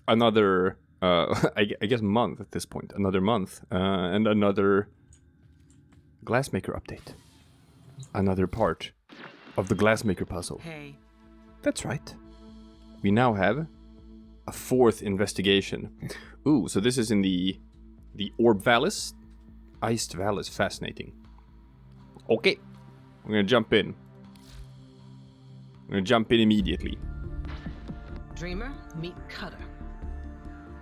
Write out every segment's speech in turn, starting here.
another, I guess, month at this point. Another month. And another Glassmaker update. Another part of the Glassmaker puzzle. Hey. That's right. We now have a fourth investigation. Ooh, so this is in the Orb Vallis. Iced Vallis, fascinating. Okay, I'm gonna jump in. I'm gonna jump in immediately. Dreamer, meet Cutter.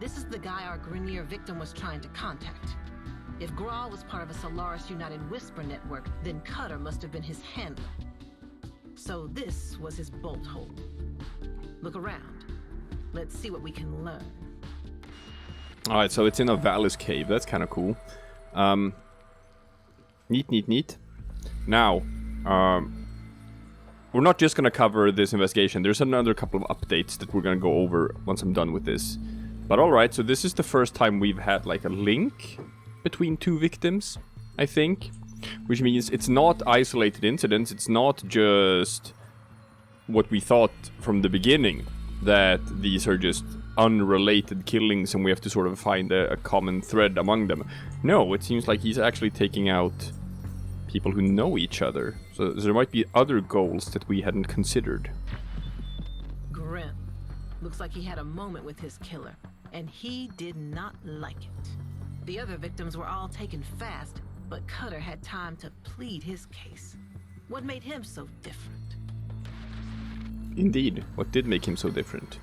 This is the guy our Grenier victim was trying to contact. If Grawl was part of a Simaris United Whisper network, then Cutter must have been his handler. So this was his bolt hole. Look around. Let's see what we can learn. Alright, so it's in a Vallis cave. That's kind of cool. Neat. Now, we're not just going to cover this investigation. There's another couple of updates that we're going to go over once I'm done with this. But alright, so this is the first time we've had like a link between two victims, I think. Which means it's not isolated incidents. It's not just what we thought from the beginning, that these are just unrelated killings and we have to sort of find a common thread among them. No, it seems like he's actually taking out people who know each other. So there might be other goals that we hadn't considered. Grim. Looks like he had a moment with his killer, and he did not like it. The other victims were all taken fast, but Cutter had time to plead his case. What made him so different? Indeed, what did make him so different?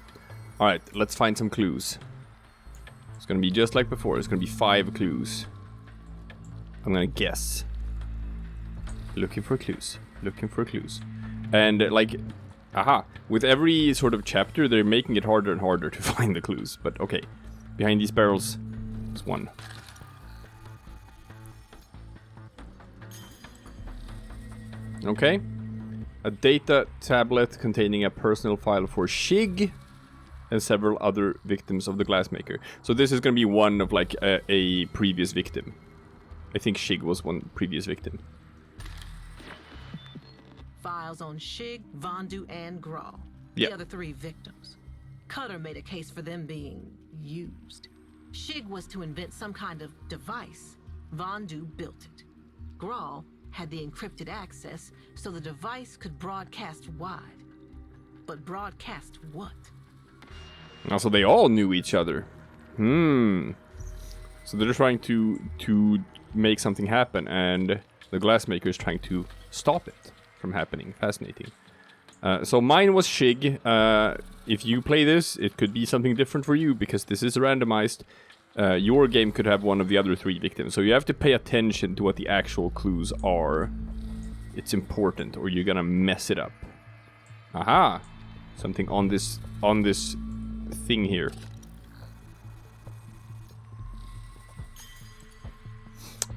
Alright, let's find some clues. It's gonna be just like before, it's gonna be 5 clues. I'm gonna guess. Looking for clues. And with every sort of chapter, they're making it harder and harder to find the clues. But okay, behind these barrels, there's one. Okay. A data tablet containing a personal file for Shig and several other victims of the Glassmaker. So this is going to be one of like a previous victim. I think Shig was one previous victim. Files on Shig, Vondu, and Grawl. Yep. The other 3 victims. Cutter made a case for them being used. Shig was to invent some kind of device. Vondu built it. Grawl had the encrypted access so the device could broadcast wide. But broadcast what? Also, they all knew each other. So they're trying to make something happen, and the Glassmaker is trying to stop it from happening. Fascinating. So mine was Shig. If you play this, it could be something different for you, because this is randomized. Your game could have one of the other 3 victims, so you have to pay attention to what the actual clues are. It's important, or you're gonna mess it up. Aha! Something on this thing here.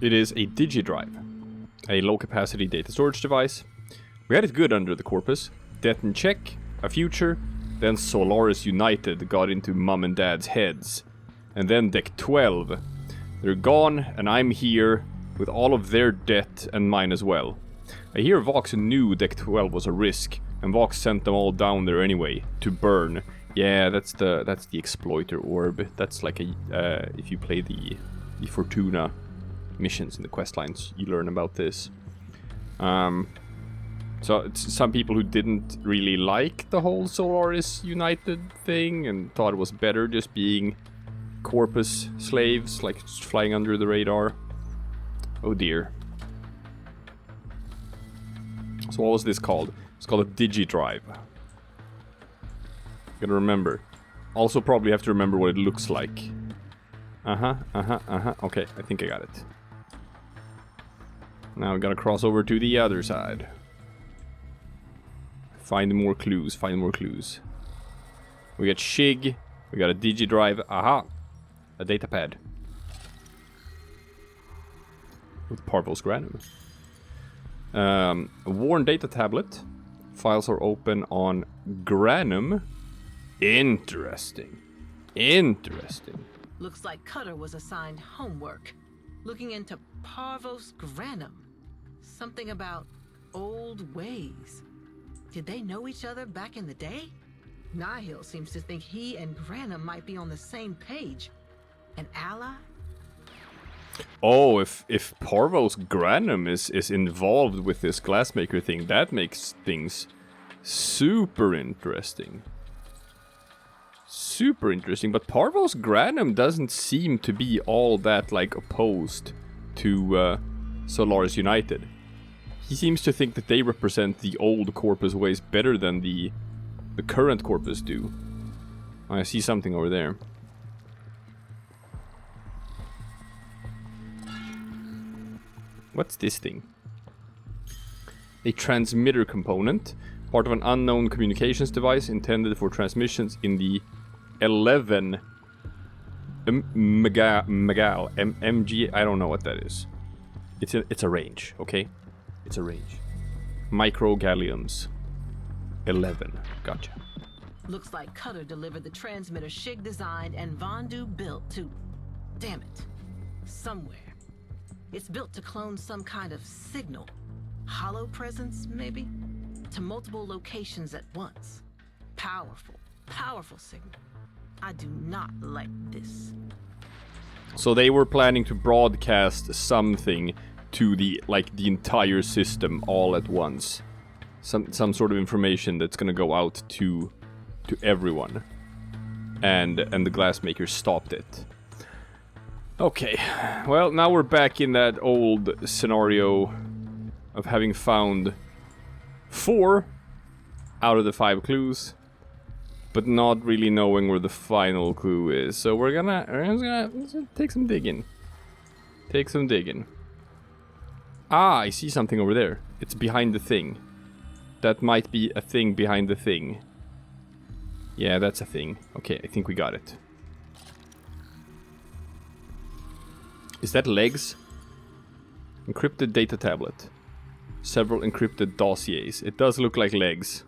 It is a DigiDrive, a low-capacity data storage device. We had it good under the corpus. Death in check, a future, then Solaris United got into Mum and Dad's heads. And then Deck 12. They're gone, and I'm here with all of their debt and mine as well. I hear Vox knew Deck 12 was a risk, and Vox sent them all down there anyway, to burn. Yeah, that's the exploiter orb. That's like if you play the Fortuna missions in the quest lines, you learn about this. So it's some people who didn't really like the whole Solaris United thing and thought it was better just being corpus slaves, like just flying under the radar. Oh dear. So what was this called? It's called a DigiDrive. Gotta remember. Also probably have to remember what it looks like. Okay, I think I got it. Now we gotta cross over to the other side. Find more clues, We got Shig, we got a DigiDrive, aha! A datapad. With Parvos Granum. A worn data tablet. Files are open on Granum. Interesting. Looks like Cutter was assigned homework. Looking into Parvos Granum. Something about old ways. Did they know each other back in the day? Nihil seems to think he and Granum might be on the same page. An ally? Oh, if Parvos Granum is involved with this Glassmaker thing, that makes things super interesting. Super interesting, but Parvos Granum doesn't seem to be all that, like, opposed to Solaris United. He seems to think that they represent the old Corpus ways better than the current Corpus do. I see something over there. What's this thing? A transmitter component, part of an unknown communications device intended for transmissions in the 11 MG. I don't know what that is. It's a range, okay? It's a range. Micro galliums. 11. Gotcha. Looks like Cutter delivered the transmitter Shig designed and Vondu built to... Damn it. Somewhere. It's built to clone some kind of signal. Hollow presence, maybe? To multiple locations at once. Powerful, powerful signal. I do not like this. So they were planning to broadcast something to the entire system all at once. Some sort of information that's gonna go out to everyone. And the Glassmaker stopped it. Okay, well, now we're back in that old scenario of having found 4 out of the 5 clues, but not really knowing where the final clue is. So we're gonna take some digging. Take some digging. Ah, I see something over there. It's behind the thing. That might be a thing behind the thing. Yeah, that's a thing. Okay, I think we got it. Is that legs? Encrypted data tablet. Several encrypted dossiers. It does look like legs.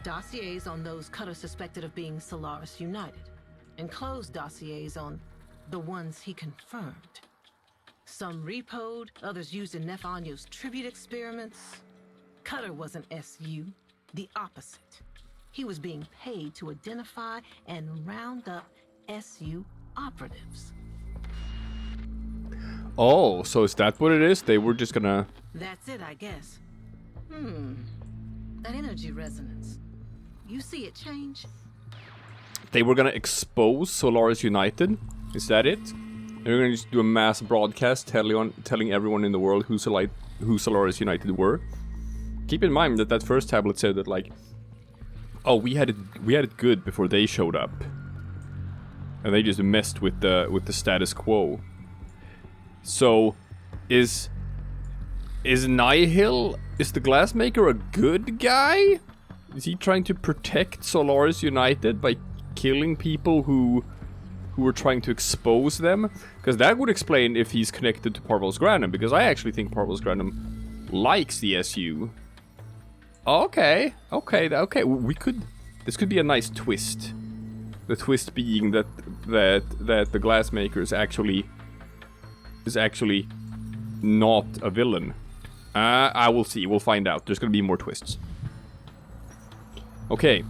Dossiers on those Cutter suspected of being Solaris United. And closed dossiers on the ones he confirmed. Some repoed, others used in Nephanyo's tribute experiments. Cutter wasn't SU, the opposite. He was being paid to identify and round up SU operatives. Oh, so is that what it is? They were just gonna... That's it, I guess. That energy resonance. You see it change? They were gonna expose Solaris United? Is that it? They were gonna just do a mass broadcast telling everyone in the world who Solaris United were? Keep in mind that that first tablet said that, like, oh, we had it good before they showed up. And they just messed with the status quo. So, is Nihil, is the Glassmaker a good guy? Is he trying to protect Solaris United by killing people who were trying to expose them? Because that would explain if he's connected to Parvos Granum, because I actually think Parvos Granum likes the SU. Okay. This could be a nice twist. The twist being that the Glassmaker is actually not a villain. I will see. We'll find out. There's gonna be more twists. Okay.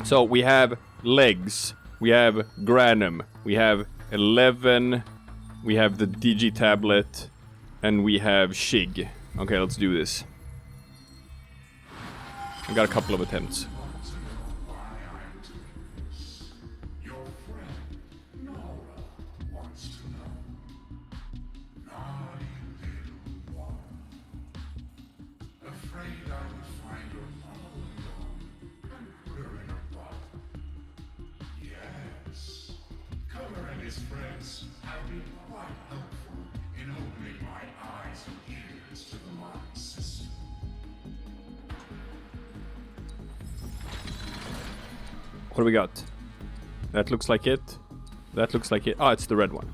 So we have legs. We have Granum. We have 11. We have the Digitablet. And we have Shig. Okay, let's do this. I got a couple of attempts. What do we got? That looks like it. That looks like it. Ah, it's the red one.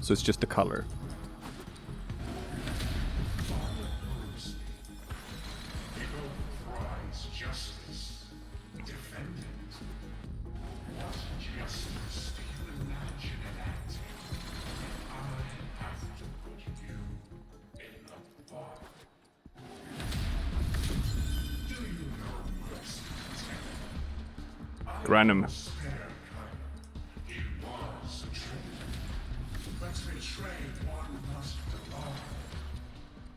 So it's just the color. Granum. It was a trade. But to trade one must belong.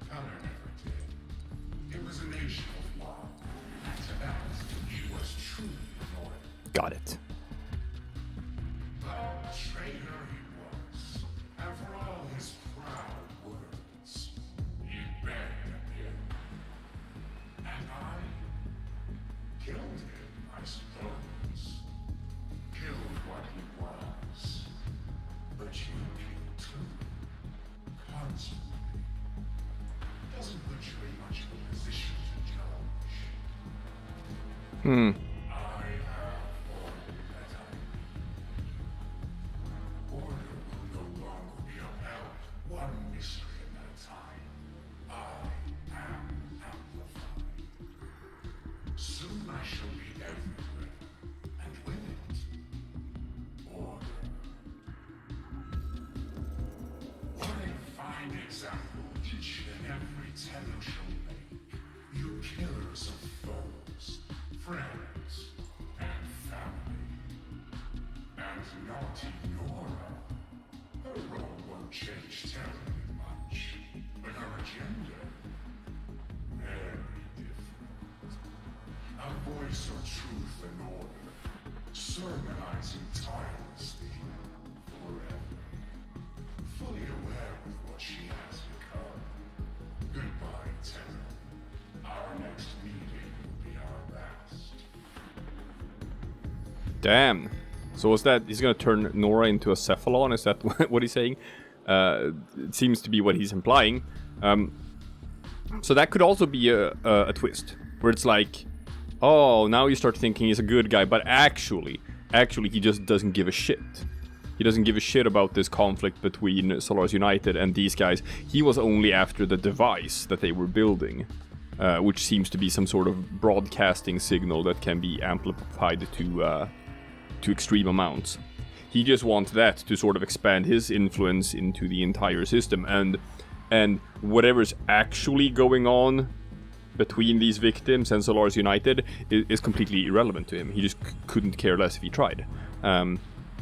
Color never did. It was a nation of law. And to that, he was truly loyal. Got it. A traitor he was. And for all his proud words, he begged him. And I killed him, I suppose. Killed what he was. But you killed too. Constantly. Doesn't put you in much of a position to judge. I have ordered that I need. Order will no longer be upheld. One mystery at a time. I am amplified. Soon I shall be everywhere, and with it, order. What a fine example each and every tenor shall make. You killers of foes, friends, and family. And naughty Nora. Her role won't change terribly much, but her agenda, very different. A voice of truth and order, sermonizing tirelessly, forever. Fully aware of what she has become. Goodbye, Tenor. Our next meeting will be our last. Damn. So is that he's gonna turn Nora into a cephalon? Is that what he's saying? It seems to be what he's implying. So that could also be a twist, where it's like, oh, now you start thinking he's a good guy, but actually he just doesn't give a shit. He doesn't give a shit about this conflict between Solaris United and these guys. He was only after the device that they were building, which seems to be some sort of broadcasting signal that can be amplified to extreme amounts. He just wants that to sort of expand his influence into the entire system, and whatever's actually going on between these victims and Solaris United is completely irrelevant to him. He just couldn't care less if he tried.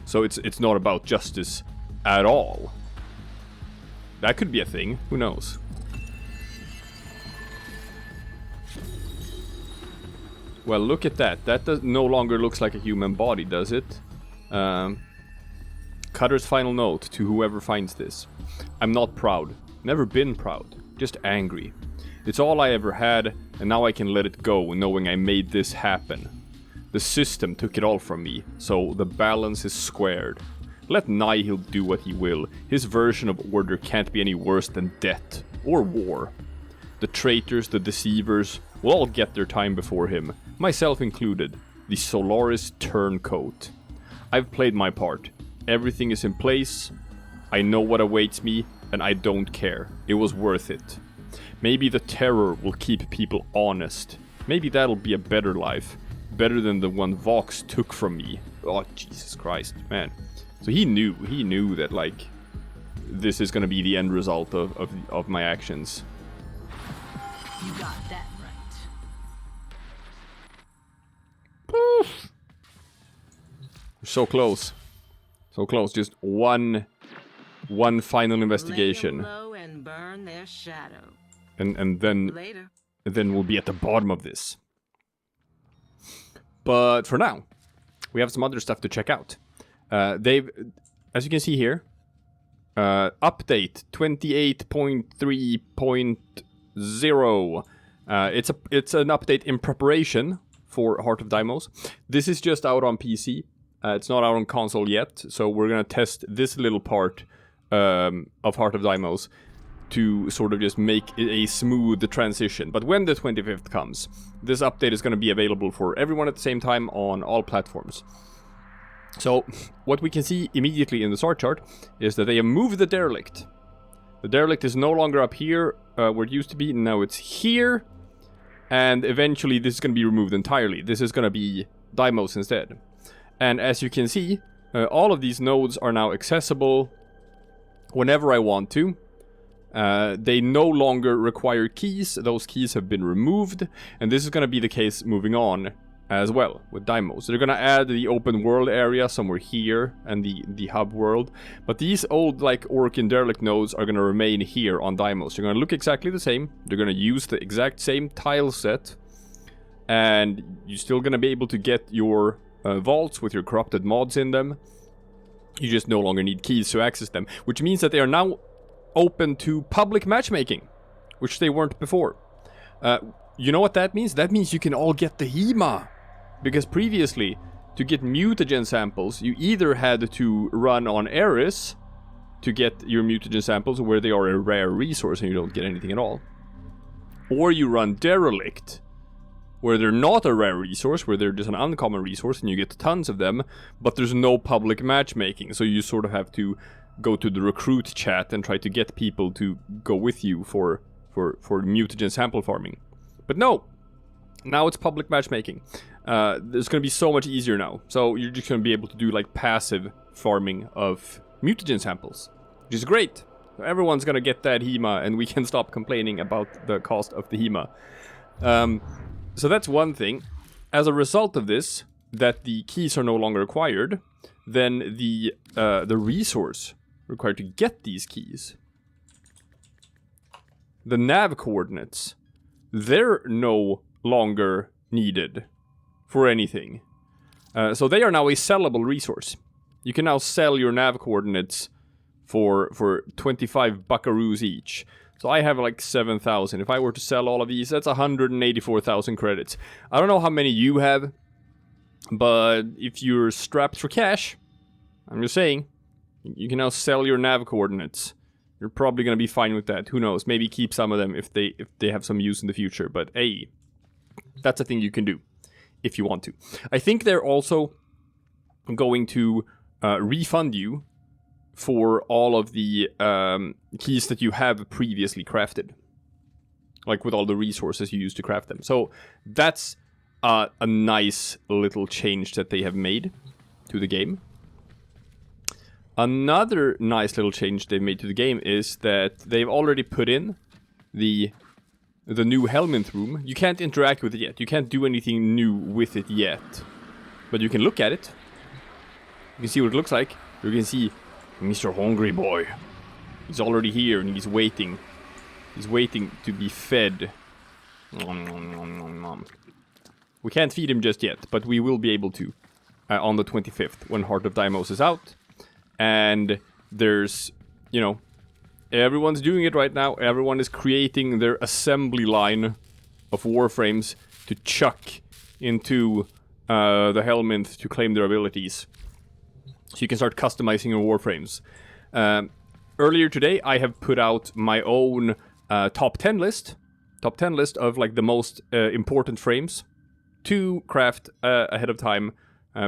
So it's not about justice at all. That could be a thing. Who knows? Well, look at that. That no longer looks like a human body, does it? Cutter's final note to whoever finds this. I'm not proud. Never been proud. Just angry. It's all I ever had, and now I can let it go, knowing I made this happen. The system took it all from me, so the balance is squared. Let Nihil do what he will. His version of order can't be any worse than death or war. The traitors, the deceivers, will all get their time before him, myself included, the Solaris turncoat. I've played my part. Everything is in place. I know what awaits me, and I don't care. It was worth it. Maybe the terror will keep people honest. Maybe that'll be a better life. Better than the one Vox took from me. Oh, Jesus Christ, man. So he knew that, like, this is gonna be the end result of my actions. You got that right. Poof. So close. So close. Just one final investigation. Lay 'em low and burn their shadow. And then Later. we'll be at the bottom of this. But for now, we have some other stuff to check out. They've, as you can see here, update 28.3.0. It's an update in preparation for Heart of Deimos. This is just out on PC. It's not out on console yet, so we're gonna test this little part of Heart of Deimos to sort of just make it a smooth transition. But when the 25th comes, this update is going to be available for everyone at the same time on all platforms. So, what we can see immediately in the start chart is that they have moved the derelict. The derelict is no longer up here where it used to be, now it's here, and eventually this is going to be removed entirely. This is going to be Deimos instead. And as you can see, all of these nodes are now accessible whenever I want to. They no longer require keys. Those keys have been removed, and this is going to be the case moving on as well with Daimos. So they're gonna add the open world area somewhere here and the hub world. But these old like Orc and Derelict nodes are gonna remain here on Daimos. They're gonna look exactly the same. They're gonna use the exact same tile set. And you're still gonna be able to get your vaults with your corrupted mods in them. You just no longer need keys to access them. Which means that they are now open to public matchmaking. Which they weren't before. You know what that means? That means you can all get the HEMA. Because previously, to get mutagen samples, you either had to run on Eris to get your mutagen samples where they are a rare resource and you don't get anything at all. Or you run Derelict, where they're not a rare resource, where they're just an uncommon resource and you get tons of them, but there's no public matchmaking. So you sort of have to go to the recruit chat and try to get people to go with you for mutagen sample farming. But no, now it's public matchmaking. It's going to be so much easier now. So you're just going to be able to do like passive farming of mutagen samples, which is great. Everyone's going to get that HEMA and we can stop complaining about the cost of the HEMA. So that's one thing. As a result of this, that the keys are no longer required, then the resource required to get these keys, the nav coordinates, they're no longer needed for anything. So they are now a sellable resource. You can now sell your nav coordinates for 25 buckaroos each. So I have like 7,000. If I were to sell all of these, that's 184,000 credits. I don't know how many you have, but if you're strapped for cash, I'm just saying, you can now sell your nav coordinates. You're probably going to be fine with that. Who knows? Maybe keep some of them if they have some use in the future. But hey, that's a thing you can do if you want to. I think they're also going to refund you for all of the keys that you have previously crafted. Like with all the resources you used to craft them. So that's a nice little change that they have made to the game. Another nice little change they've made to the game is that they've already put in the new Helminth room. You can't interact with it yet. You can't do anything new with it yet. But you can look at it. You can see what it looks like. You can see Mr. Hungry Boy. He's already here and he's waiting. He's waiting to be fed. Nom, nom, nom, nom, nom. We can't feed him just yet, but we will be able to on the 25th when Heart of Deimos is out. And there's, you know, everyone's doing it right now. Everyone is creating their assembly line of Warframes to chuck into the Helminth to claim their abilities. So you can start customizing your Warframes. Earlier today, I have put out my own top 10 list. Top 10 list of like the most important frames to craft ahead of time.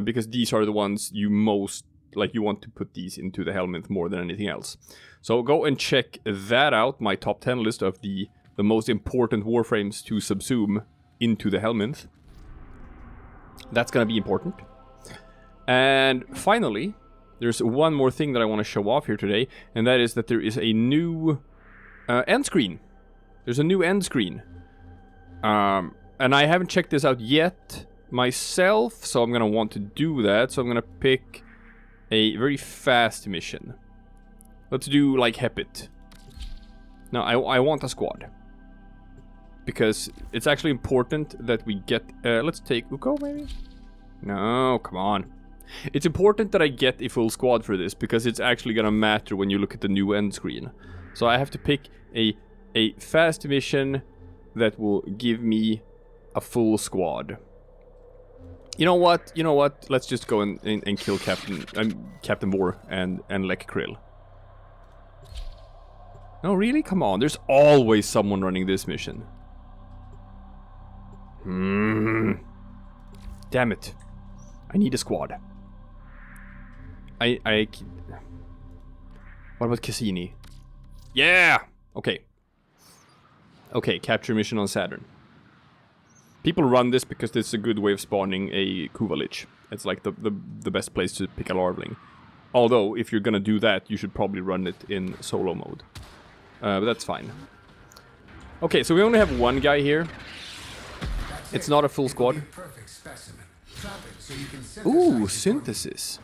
Because these are the ones you most... Like, you want to put these into the Helminth more than anything else. So go and check that out, my top 10 list of the most important Warframes to subsume into the Helminth. That's gonna be important. And finally, there's one more thing that I want to show off here today, and that is that there is a new end screen. There's a new end screen. And I haven't checked this out yet myself, so I'm gonna want to do that. So I'm gonna pick a very fast mission. Let's do like Hepit. Now I want a squad. Because it's actually important that we get... let's take Uko maybe? No, come on. It's important that I get a full squad for this, because it's actually gonna matter when you look at the new end screen. So I have to pick a fast mission that will give me a full squad. You know what? Let's just go and kill Captain War and Lek Krill. No, really? Come on. There's always someone running this mission. Damn it. I need a squad. What about Cassini? Yeah! Okay. Okay, capture mission on Saturn. People run this because this is a good way of spawning a Kuvalich. It's like the best place to pick a Larvling. Although, if you're gonna do that, you should probably run it in solo mode. But that's fine. Okay, so we only have one guy here. It's not a full squad. Ooh, synthesis.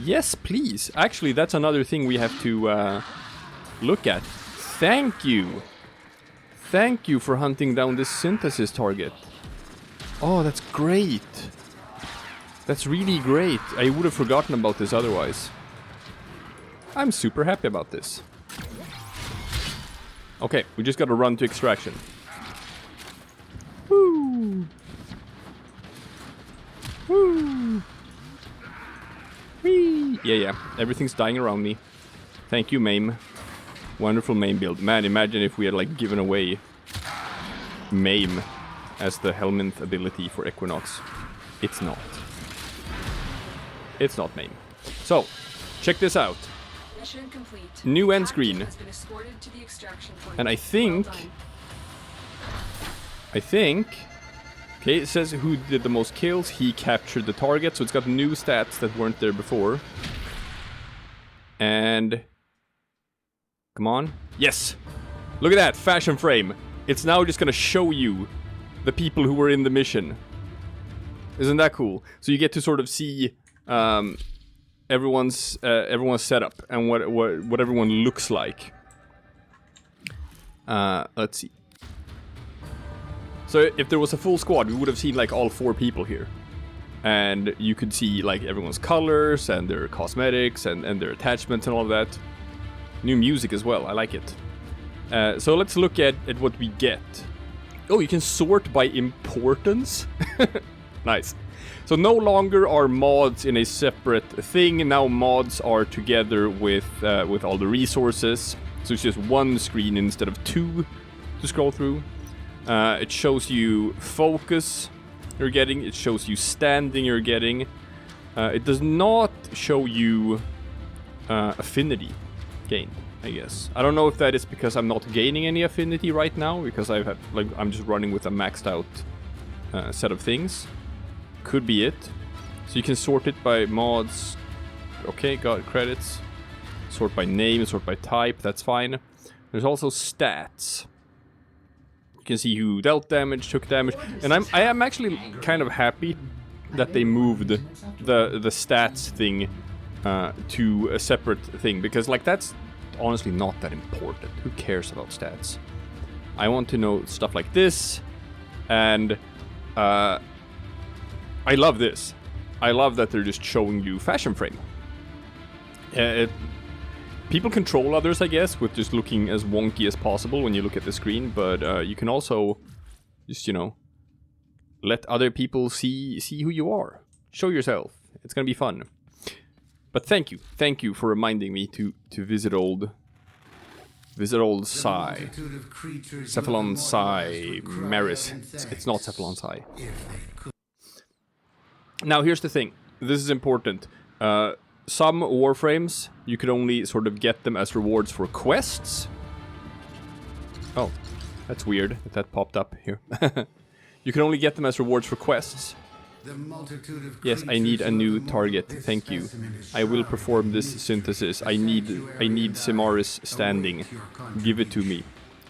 Yes, please. Actually, that's another thing we have to look at. Thank you. Thank you for hunting down this synthesis target. Oh, that's great. That's really great. I would have forgotten about this otherwise. I'm super happy about this. Okay, we just gotta run to extraction. Woo! Woo! Whee! Yeah, everything's dying around me. Thank you, Maim. Wonderful Maim build. Man, imagine if we had like given away Maim as the Helminth ability for Equinox. It's not. It's not Maim. So, check this out. Mission complete. New end screen. Has been escorted to the extraction point. And I think... Okay, it says who did the most kills. He captured the target, so it's got new stats that weren't there before. And... Come on. Yes! Look at that, fashion frame. It's now just gonna show you the people who were in the mission. Isn't that cool? So you get to sort of see everyone's setup and what everyone looks like. Let's see. So if there was a full squad, we would have seen like all 4 people here. And you could see like everyone's colors and their cosmetics and their attachments and all of that. New music as well, I like it. So let's look at what we get. Oh, you can sort by importance? Nice. So no longer are mods in a separate thing. Now mods are together with all the resources. So it's just one screen instead of 2 to scroll through. It shows you focus you're getting. It shows you standing you're getting. It does not show you affinity gained, I guess. I don't know if that is because I'm not gaining any affinity right now, because I'm just running with a maxed out set of things. Could be it. So you can sort it by mods. Okay, got credits. Sort by name, sort by type, that's fine. There's also stats. You can see who dealt damage, took damage. And I am actually kind of happy that they moved the stats thing to a separate thing, because like that's honestly not that important. Who cares about stats? I want to know stuff like this, and I love this. I love that they're just showing you fashion frame. People control others, I guess, with just looking as wonky as possible when you look at the screen, but you can also just, you know, let other people see who you are. Show yourself. It's gonna be fun. But thank you for reminding me to visit old Sai. Cephalon Sai Maris. It's not Cephalon Sai. Now here's the thing. This is important. Some Warframes, you could only sort of get them as rewards for quests. Oh, that's weird that popped up here. You can only get them as rewards for quests. Yes, I need a new target, thank you. I will perform this synthesis. I need Simaris standing. Give it to me.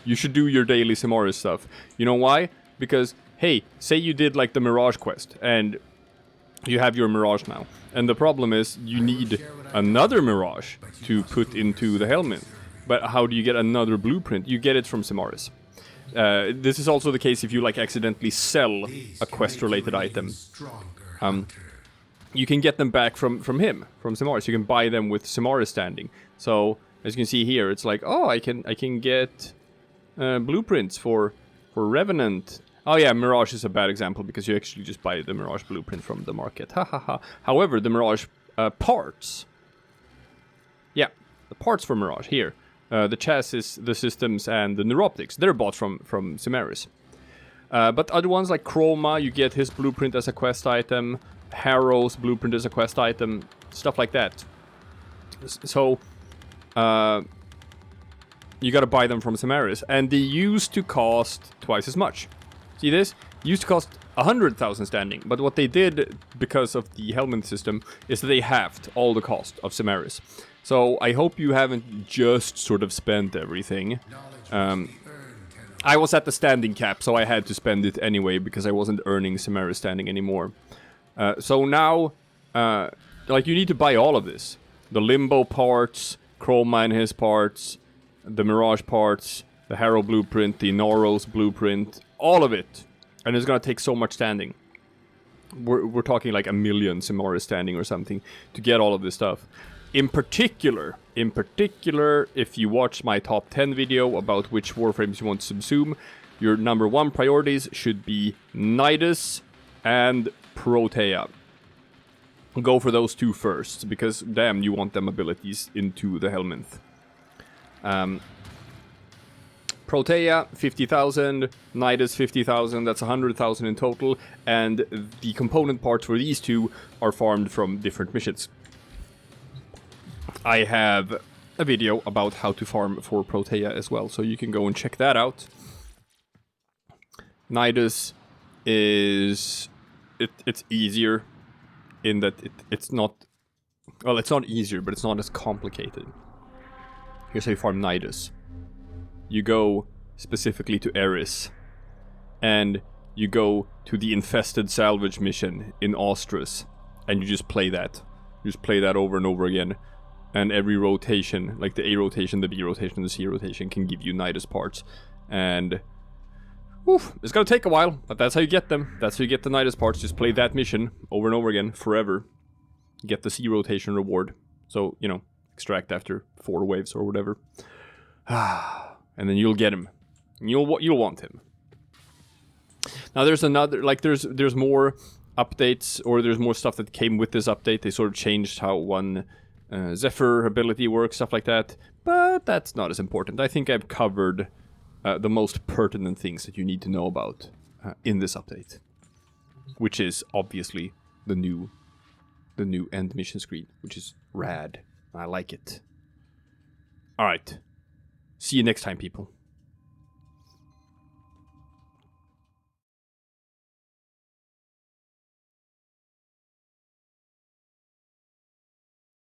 You should do your daily Simaris stuff. You know why? Because, hey, say you did like the Mirage quest, and you have your Mirage now. And the problem is, you need another Mirage to put into the Helminth. But how do you get another blueprint? You get it from Simaris. This is also the case if you like accidentally sell a quest-related item. You can get them back from Simaris. You can buy them with Simaris standing. So as you can see here, it's like, oh, I can get blueprints for Revenant. Oh yeah, Mirage is a bad example because you actually just buy the Mirage blueprint from the market. However, the Mirage parts. Yeah, the parts for Mirage here. The chassis, the systems, and the neuroptics, they're bought from Simaris. But other ones like Chroma, you get his blueprint as a quest item, Harrow's blueprint as a quest item, stuff like that. So, you gotta buy them from Simaris, and they used to cost twice as much. See this? Used to cost 100,000 standing, but what they did, because of the Helminth system, is that they halved all the cost of Simaris. So I hope you haven't just sort of spent everything. I I was at the standing cap, so I had to spend it anyway because I wasn't earning Simaris standing anymore. So now, like, you need to buy all of this. The Limbo parts, Chroma and his parts, the Mirage parts, the Harrow blueprint, the Noros blueprint, all of it. And it's gonna take so much standing. We're talking like 1 million Simaris standing or something to get all of this stuff. In particular, if you watch my top 10 video about which Warframes you want to subsume, your number 1 priorities should be Nidus and Protea. Go for those 2 first, because damn, you want them abilities into the Helminth. Protea, 50,000, Nidus, 50,000, that's 100,000 in total, and the component parts for these 2 are farmed from different missions. I have a video about how to farm for Protea as well, so you can go and check that out. Nidus is... it's easier in that it's not... well, it's not easier, but it's not as complicated. Here's how you farm Nidus. You go specifically to Eris, and you go to the Infested Salvage mission in Austrus, and you just play that. You just play that over and over again, and every rotation, like the A rotation, the B rotation, the C rotation, can give you Nidus parts. And oof, it's gonna take a while, but that's how you get them. That's how you get the Nidus parts. Just play that mission over and over again, forever. Get the C rotation reward. So, you know, extract after 4 waves or whatever. And then you'll get him. You'll want him. Now there's another, like there's more updates, or there's more stuff that came with this update. They sort of changed how one Zephyr ability works, stuff like that. But that's not as important. I think I've covered the most pertinent things that you need to know about in this update, which is obviously the new end mission screen, which is rad. I like it. All right. See you next time, people.